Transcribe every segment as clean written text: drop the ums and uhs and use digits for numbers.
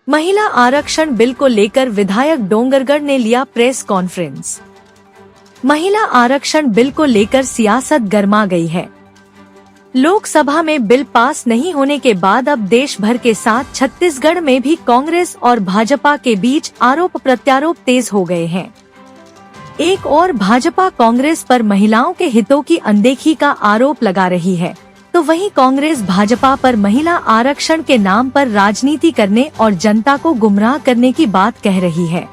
महिला आरक्षण बिल को लेकर विधायक डोंगरगढ़ ने लिया प्रेस कॉन्फ्रेंस। महिला आरक्षण बिल को लेकर सियासत गर्मा गई है। लोकसभा में बिल पास नहीं होने के बाद अब देश भर के साथ छत्तीसगढ़ में भी कांग्रेस और भाजपा के बीच आरोप प्रत्यारोप तेज हो गए हैं। एक और भाजपा कांग्रेस पर महिलाओं के हितों की अनदेखी का आरोप लगा रही है, तो वहीं कांग्रेस भाजपा पर महिला आरक्षण के नाम पर राजनीति करने और जनता को गुमराह करने की बात कह रही है।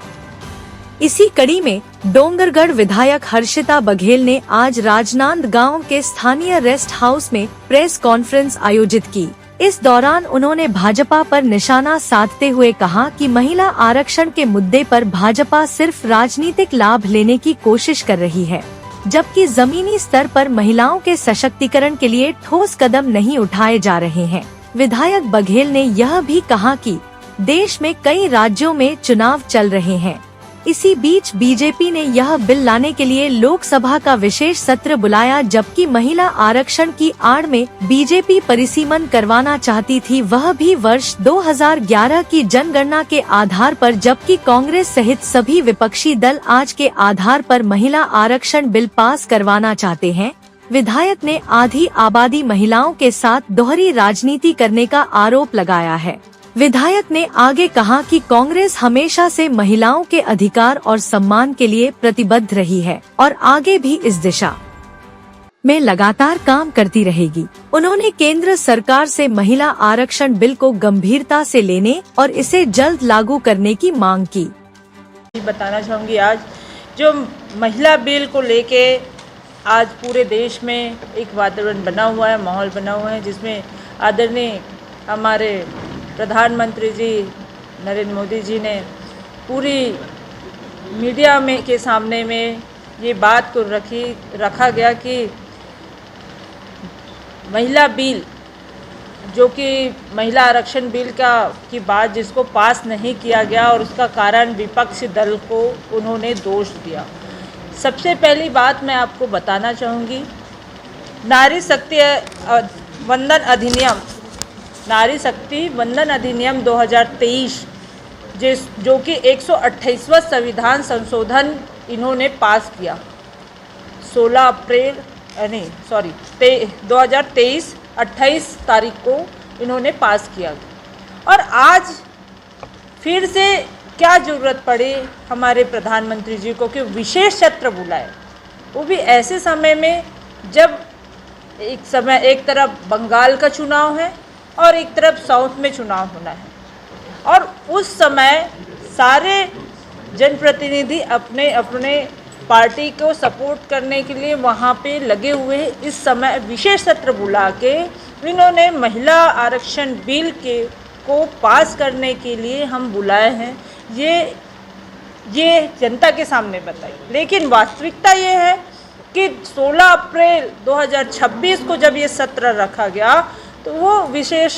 इसी कड़ी में डोंगरगढ़ विधायक हर्षिता बघेल ने आज राजनांदगांव के स्थानीय रेस्ट हाउस में प्रेस कॉन्फ्रेंस आयोजित की। इस दौरान उन्होंने भाजपा पर निशाना साधते हुए कहा कि महिला आरक्षण के मुद्दे पर भाजपा सिर्फ राजनीतिक लाभ लेने की कोशिश कर रही है, जबकि जमीनी स्तर पर महिलाओं के सशक्तिकरण के लिए ठोस कदम नहीं उठाए जा रहे हैं। विधायक बघेल ने यह भी कहा कि देश में कई राज्यों में चुनाव चल रहे हैं। इसी बीच बीजेपी ने यह बिल लाने के लिए लोकसभा का विशेष सत्र बुलाया, जबकि महिला आरक्षण की आड़ में बीजेपी परिसीमन करवाना चाहती थी, वह भी वर्ष 2011 की जनगणना के आधार पर, जबकि कांग्रेस सहित सभी विपक्षी दल आज के आधार पर महिला आरक्षण बिल पास करवाना चाहते हैं। विधायक ने आधी आबादी महिलाओं के साथ दोहरी राजनीति करने का आरोप लगाया है। विधायक ने आगे कहा कि कांग्रेस हमेशा से महिलाओं के अधिकार और सम्मान के लिए प्रतिबद्ध रही है और आगे भी इस दिशा में लगातार काम करती रहेगी। उन्होंने केंद्र सरकार से महिला आरक्षण बिल को गंभीरता से लेने और इसे जल्द लागू करने की मांग की। बताना चाहूँगी, आज जो महिला बिल को लेके आज पूरे देश में एक वातावरण बना हुआ है, माहौल बना हुआ है, जिसमें आदरणीय हमारे प्रधानमंत्री जी नरेंद्र मोदी जी ने पूरी मीडिया में के सामने में ये बात को रखा गया कि महिला बिल, जो कि महिला आरक्षण बिल की बात जिसको पास नहीं किया गया, और उसका कारण विपक्षी दल को उन्होंने दोष दिया। सबसे पहली बात मैं आपको बताना चाहूँगी, नारी शक्ति वंदन अधिनियम 2023 जो कि 128वां संविधान संशोधन इन्होंने पास किया 2023 28 तारीख को इन्होंने पास किया। और आज फिर से क्या ज़रूरत पड़ी हमारे प्रधानमंत्री जी को कि विशेष सत्र बुलाए, वो भी ऐसे समय में जब एक तरफ बंगाल का चुनाव है और एक तरफ साउथ में चुनाव होना है, और उस समय सारे जनप्रतिनिधि अपने अपने पार्टी को सपोर्ट करने के लिए वहाँ पे लगे हुए हैं। इस समय विशेष सत्र बुला के इन्होंने महिला आरक्षण बिल को पास करने के लिए हम बुलाए हैं, ये जनता के सामने बताई। लेकिन वास्तविकता ये है कि 16 अप्रैल 2026 को जब ये सत्र रखा गया, तो वो विशेष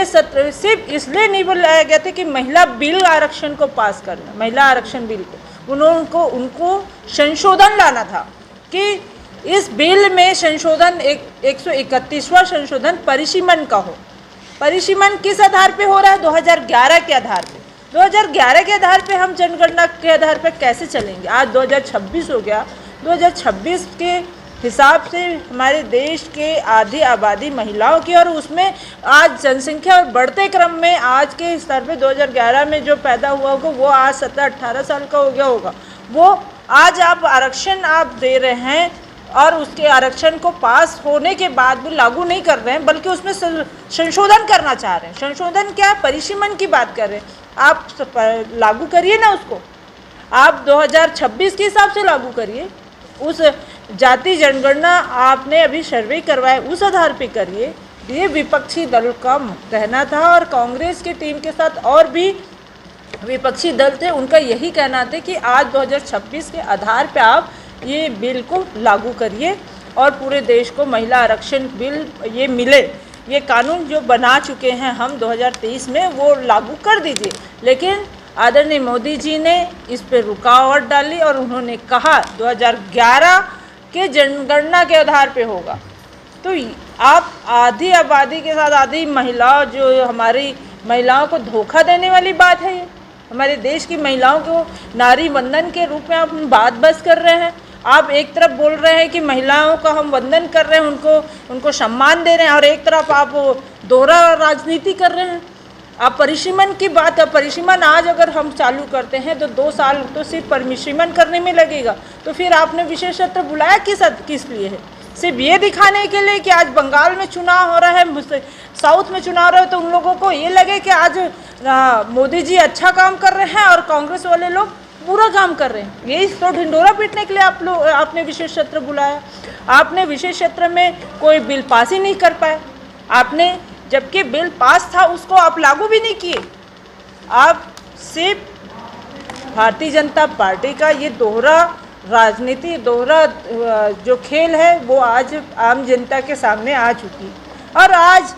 सत्र सिर्फ इसलिए नहीं बुलाया गया था कि महिला बिल आरक्षण को पास करना, महिला आरक्षण बिल को उनको संशोधन लाना था कि इस बिल में संशोधन 131वां संशोधन परिसीमन का हो। परिसीमन किस आधार पे हो रहा है? 2011 के आधार पे। 2011 के आधार पे हम जनगणना के आधार पे कैसे चलेंगे? आज 2026 हो गया। 2026 के हिसाब से हमारे देश के आधी आबादी महिलाओं की, और उसमें आज जनसंख्या बढ़ते क्रम में आज के स्तर पे 2011 में जो पैदा हुआ होगा वो आज 17-18 साल का हो गया होगा। वो आज आप आरक्षण दे रहे हैं और उसके आरक्षण को पास होने के बाद भी लागू नहीं कर रहे हैं, बल्कि उसमें संशोधन करना चाह रहे हैं। संशोधन क्या? परिसीमन की बात कर रहे हैं। आप लागू करिए ना उसको, आप 2026 के हिसाब से लागू करिए। उस जाति जनगणना आपने अभी सर्वे करवाया, उस आधार पे करिए। ये विपक्षी दल का कहना था, और कांग्रेस की टीम के साथ और भी विपक्षी दल थे, उनका यही कहना था कि आज 2026 के आधार पे आप ये बिल को लागू करिए और पूरे देश को महिला आरक्षण बिल ये मिले। ये कानून जो बना चुके हैं हम 2023 में, वो लागू कर दीजिए। लेकिन आदरणीय मोदी जी ने इस पर रुकावट डाली और उन्होंने कहा 2011 के जनगणना के आधार पे होगा। तो आप आधी आबादी के साथ आधी महिला जो हमारी महिलाओं को धोखा देने वाली बात है। ये हमारे देश की महिलाओं को नारी वंदन के रूप में आप बात बस कर रहे हैं। आप एक तरफ बोल रहे हैं कि महिलाओं का हम वंदन कर रहे हैं, उनको सम्मान दे रहे हैं, और एक तरफ आप दोहरा राजनीति कर रहे हैं। आप परिसीमन की बात है, परिसीमन आज अगर हम चालू करते हैं तो 2 साल तो सिर्फ परिसीमन करने में लगेगा। तो फिर आपने विशेष सत्र बुलाया किस लिए है? सिर्फ ये दिखाने के लिए कि आज बंगाल में चुनाव हो रहा है, साउथ में चुनाव हो रहा है, तो उन लोगों को ये लगे कि आज मोदी जी अच्छा काम कर रहे हैं और कांग्रेस वाले लोग पूरा काम कर रहे हैं। यही तो ढिंडोरा पीटने के लिए आपने विशेष सत्र बुलाया। आपने विशेष सत्र में कोई बिल पास ही नहीं कर पाए। आपने जबकि बिल पास था उसको आप लागू भी नहीं किए। आप सिर्फ भारतीय जनता पार्टी का ये दोहरा राजनीति, दोहरा जो खेल है वो आज आम जनता के सामने आ चुकी। और आज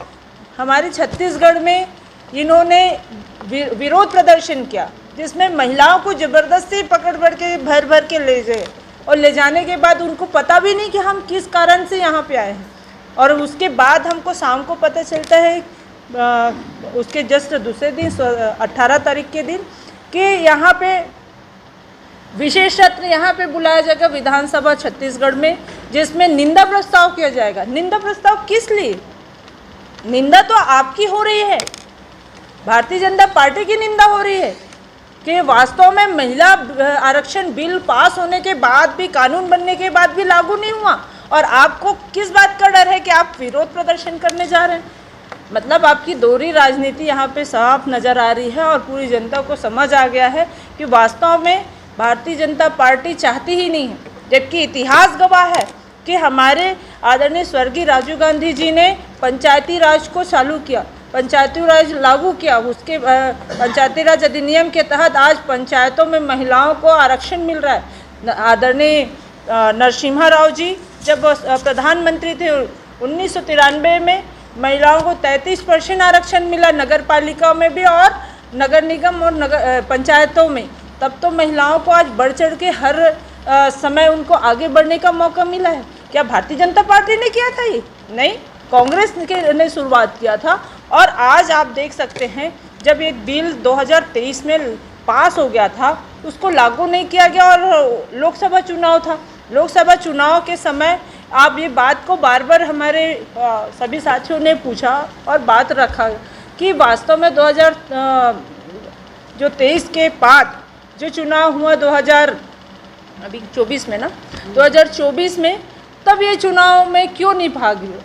हमारे छत्तीसगढ़ में इन्होंने विरोध प्रदर्शन किया, जिसमें महिलाओं को ज़बरदस्ती पकड़ के भर के ले गए, और ले जाने के बाद उनको पता भी नहीं कि हम किस कारण से यहाँ पे आए हैं। और उसके बाद हमको शाम को पता चलता है उसके जस्ट दूसरे दिन 18 तारीख के दिन कि यहाँ पे विशेष सत्र यहाँ पे बुलाया जाएगा विधानसभा छत्तीसगढ़ में, जिसमें निंदा प्रस्ताव किया जाएगा। निंदा प्रस्ताव किस लिए? निंदा तो आपकी हो रही है, भारतीय जनता पार्टी की निंदा हो रही है कि वास्तव में महिला आरक्षण बिल पास होने के बाद भी, कानून बनने के बाद भी लागू नहीं हुआ, और आपको किस बात का डर है कि आप विरोध प्रदर्शन करने जा रहे हैं? मतलब आपकी दोहरी राजनीति यहाँ पे साफ नज़र आ रही है, और पूरी जनता को समझ आ गया है कि वास्तव में भारतीय जनता पार्टी चाहती ही नहीं है। जबकि इतिहास गवाह है कि हमारे आदरणीय स्वर्गीय राजीव गांधी जी ने पंचायती राज को चालू किया, पंचायती राज लागू किया। उसके पंचायती राज अधिनियम के तहत आज पंचायतों में महिलाओं को आरक्षण मिल रहा है। आदरणीय नरसिम्हा राव जी जब प्रधानमंत्री थे 1993 में महिलाओं को 33% आरक्षण मिला, नगर पालिका में भी और नगर निगम और नगर पंचायतों में। तब तो महिलाओं को आज बढ़ चढ़ के हर समय उनको आगे बढ़ने का मौका मिला है। क्या भारतीय जनता पार्टी ने किया था ये? नहीं, कांग्रेस ने शुरुआत किया था। और आज आप देख सकते हैं जब एक बिल 2023 में पास हो गया था, उसको लागू नहीं किया गया, और लोकसभा चुनाव था। लोकसभा चुनाव के समय आप ये बात को बार बार हमारे सभी साथियों ने पूछा और बात रखा कि वास्तव में 2023 के बाद जो चुनाव हुआ 2024 में ना, 2024 में, तब ये चुनाव में क्यों नहीं भाग हुआ?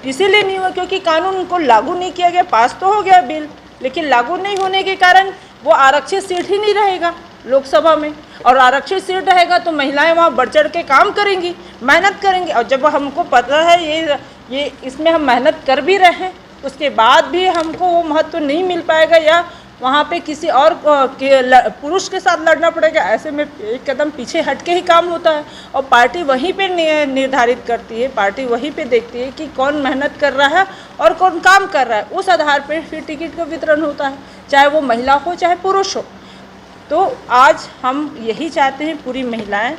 इसीलिए नहीं हुआ क्योंकि कानून को लागू नहीं किया गया। पास तो हो गया बिल, लेकिन लागू नहीं होने के कारण वो आरक्षित सीट ही नहीं रहेगा लोकसभा में, और आरक्षित सीट रहेगा तो महिलाएं वहाँ बढ़ चढ़ के काम करेंगी, मेहनत करेंगी। और जब हमको पता है ये इसमें हम मेहनत कर भी रहे हैं, उसके बाद भी हमको वो महत्व नहीं मिल पाएगा, या वहाँ पे किसी और पुरुष के साथ लड़ना पड़ेगा। ऐसे में एक कदम पीछे हट के ही काम होता है, और पार्टी वहीं पे निर्धारित करती है, पार्टी वहीं पे देखती है कि कौन मेहनत कर रहा है और कौन काम कर रहा है। उस आधार पर फिर टिकट का वितरण होता है, चाहे वो महिला हो चाहे पुरुष हो। तो आज हम यही चाहते हैं पूरी महिलाएं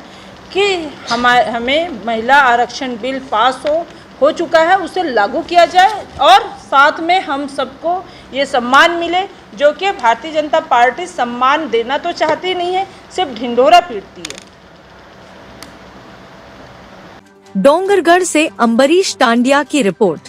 कि हमें महिला आरक्षण बिल पास हो चुका है, उसे लागू किया जाए, और साथ में हम सबको ये सम्मान मिले जो कि भारतीय जनता पार्टी सम्मान देना तो चाहती नहीं है, सिर्फ ढिंढोरा पीटती है। डोंगरगढ़ से अंबरीश टांडिया की रिपोर्ट।